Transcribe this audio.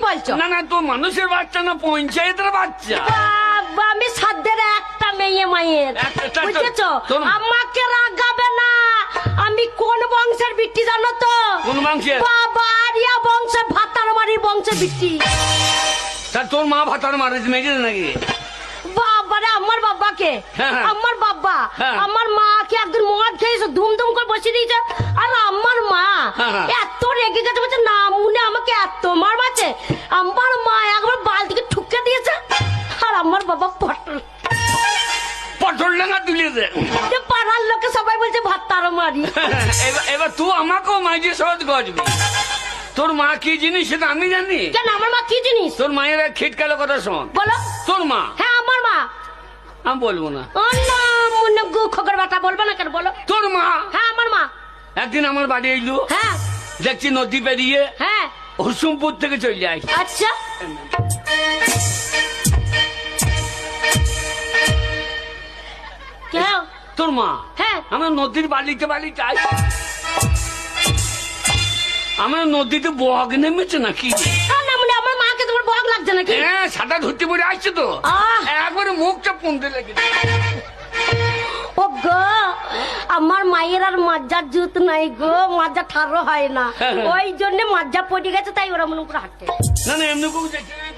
বলছো? না না, তো মানুষের বাচ্চা না, পঞ্চায়েতের বাচ্চা। বাবা, আমি সাধ্যের একটা মেয়ে মায়ের, বুঝেছো? আমাকে রাগাবে না। আমি কোন বংশের বিটি জানো তো? কোন বংশের? বাবা, আরিয়া বংশের, ভাতার মারির বংশের বিটি। তা তোর মা ভাতার মারিস মেয়েছে নাকি? বাবারে, আমার বাবাকে, আমার বাবা আমার মাকে একদিন মদ খেয়েছে, ধুমধুম করে বসিয়ে দিয়েছে। আর আমার মা এত রেগে গেছে, বলছে না মুনে আমাকে এত মার মারছে। আমার মা একবার বালতিকে ঠুকে দিয়েছে। আর আমার বাবা পটল ডাঙা তুলেছে। পাড়ার লোকে সবাই বলছে ভাতার মারি। এবার তুই আমাকেও মাঝে সহজ গজবি। তোর মা কি জিনিস সেটা আমি জানি। কেন, আমার মা কি জিনিস? তোর মায়ের খিটকালো কথা শোন। বলো। তোর মা? হ্যাঁ, আমার মা। আমি বলবো না। মুনে গু খোকর বাটা বলবে না কেন? বলো। তোর মা? হ্যাঁ, আমার মা। একদিন আমার বাড়ি এলো। হ্যাঁ। দেখছি নদী পেরিয়ে হ্যাঁ হুসুমপুর থেকে চলে যায়। আচ্ছা, কেন? তোর মা? হ্যাঁ। আমার নদীর বালিতে বালিতে আসে। আমার নদীতে বগ নেমেছে নাকি? না মানে আমার মাকে তোমার বগ লাগছে নাকি? হ্যাঁ, সাদা ধরতে পড়ে আসছে তো, একবারে মুখটা পুনতে লেগেছে। ও গো, আমার মায়ের আর মাজ্জার জুত নাই গো, মাজ্জা ঠারো হয় না, ওই জন্য মাজ্জা পড়ে গেছে, তাই ওরা মনে করে হাঁটে। না না, এমনি